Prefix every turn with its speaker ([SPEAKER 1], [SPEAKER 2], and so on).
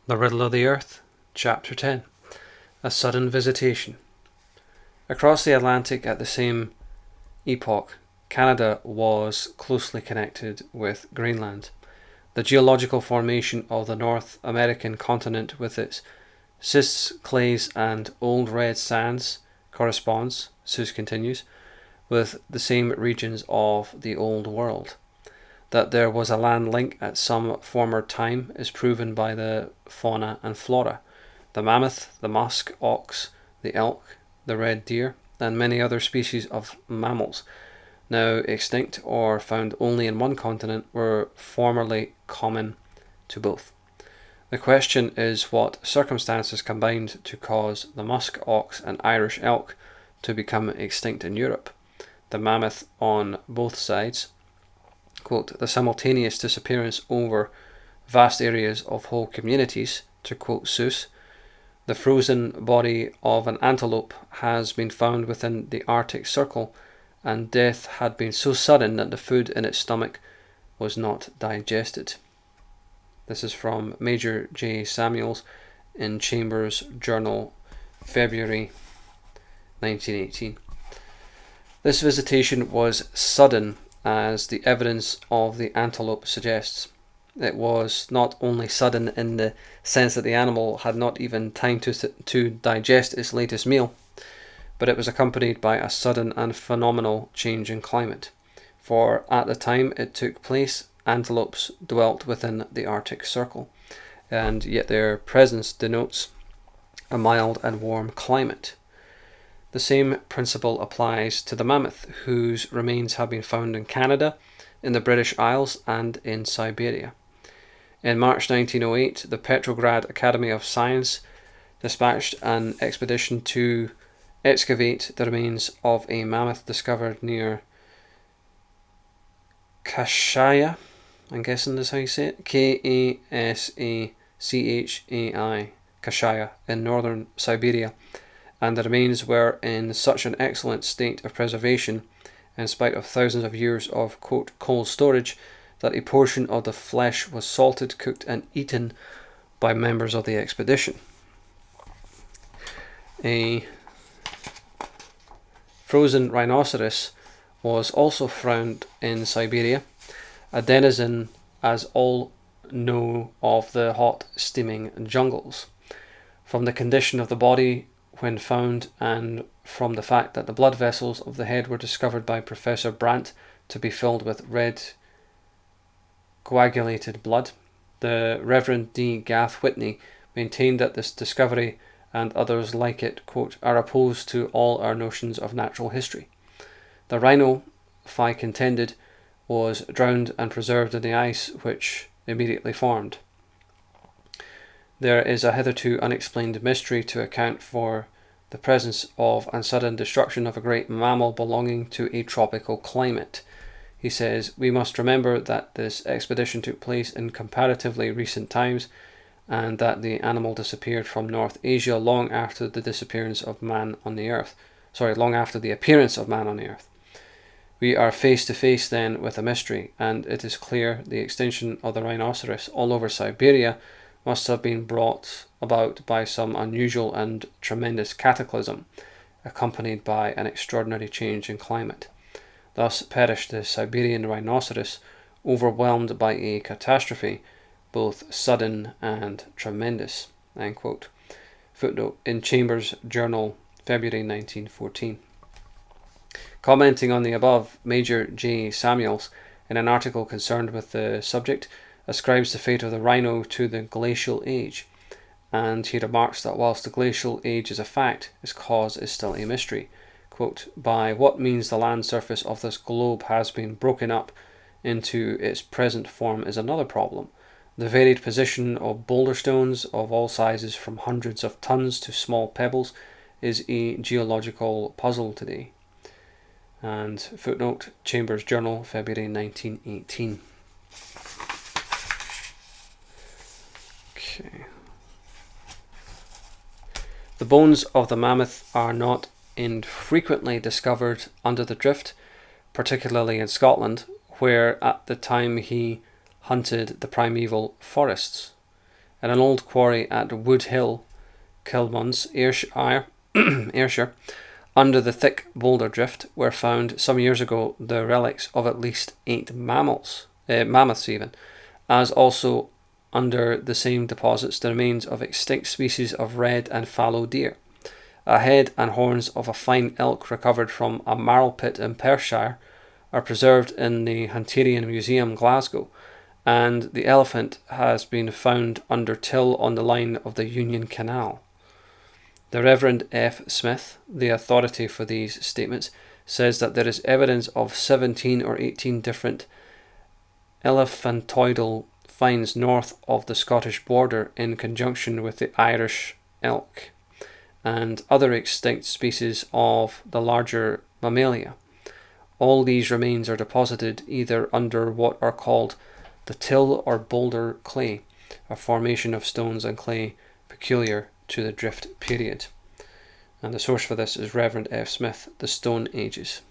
[SPEAKER 1] The Riddle of the Earth, Chapter 10. A Sudden Visitation. Across the Atlantic at the same epoch, Canada was closely connected with Greenland. The geological formation of the North American continent with its schists, clays, and old red sands corresponds, Seuss continues, with the same regions of the Old World. That there was a land link at some former time is proven by the fauna and flora. The mammoth, the musk ox, the elk, the red deer, and many other species of mammals, now extinct or found only in one continent, were formerly common to both. The question is what circumstances combined to cause the musk ox and Irish elk to become extinct in Europe. The mammoth on both sides. Quote, the simultaneous disappearance over vast areas of whole communities, to quote Seuss. The frozen body of an antelope has been found within the Arctic Circle, and death had been so sudden that the food in its stomach was not digested. This is from Major J. Samuels in Chambers' Journal, February 1918. This visitation was sudden, as the evidence of the antelope suggests. It was not only sudden in the sense that the animal had not even time to digest its latest meal, but it was accompanied by a sudden and phenomenal change in climate. For at the time it took place, antelopes dwelt within the Arctic Circle, and yet their presence denotes a mild and warm climate. The same principle applies to the mammoth, whose remains have been found in Canada, in the British Isles, and in Siberia. In March 1908, the Petrograd Academy of Science dispatched an expedition to excavate the remains of a mammoth discovered near Kashaya, I'm guessing that's how you say it, Kasachai, Kashaya, in northern Siberia, and the remains were in such an excellent state of preservation, in spite of thousands of years of, quote, cold storage, that a portion of the flesh was salted, cooked, and eaten by members of the expedition. A frozen rhinoceros was also found in Siberia, a denizen, as all know, of the hot, steaming jungles. From the condition of the body when found, and from the fact that the blood vessels of the head were discovered by Professor Brandt to be filled with red coagulated blood, the Reverend D. Gaff Whitney maintained that this discovery and others like it, quote, are opposed to all our notions of natural history. The rhino, Phi contended, was drowned and preserved in the ice which immediately formed. There is a hitherto unexplained mystery to account for the presence of and sudden destruction of a great mammal belonging to a tropical climate. He says, we must remember that this expedition took place in comparatively recent times, and that the animal disappeared from North Asia long after the disappearance of man on the earth. Long after the appearance of man on the earth. We are face to face then with a mystery, and it is clear the extinction of the rhinoceros all over Siberia must have been brought about by some unusual and tremendous cataclysm, accompanied by an extraordinary change in climate. Thus perished the Siberian rhinoceros, overwhelmed by a catastrophe, both sudden and tremendous. End quote. Footnote in Chambers' Journal, February 1914. Commenting on the above, Major J. Samuels, in an article concerned with the subject, ascribes the fate of the rhino to the glacial age, and he remarks that whilst the glacial age is a fact, its cause is still a mystery. Quote, by what means the land surface of this globe has been broken up into its present form is another problem. The varied position of boulder stones of all sizes, from hundreds of tons to small pebbles, is a geological puzzle today. And footnote, Chambers' Journal, February 1918. Okay. The bones of the mammoth are not infrequently discovered under the drift, particularly in Scotland, where at the time he hunted the primeval forests. in an old quarry at Wood Hill, Kilmunds, Ayrshire, under the thick boulder drift, were found some years ago the relics of at least 8 mammoths, as also under the same deposits the remains of extinct species of red and fallow deer. A head and horns of a fine elk recovered from a marl pit in Perthshire are preserved in the Hunterian Museum, Glasgow, and the elephant has been found under till on the line of the Union Canal. The Reverend F. Smith, the authority for these statements, says that there is evidence of 17 or 18 different elephantoidal finds north of the Scottish border in conjunction with the Irish elk and other extinct species of the larger mammalia. All these remains are deposited either under what are called the till or boulder clay, a formation of stones and clay peculiar to the drift period. And the source for this is Reverend F. Smith, The Stone Ages.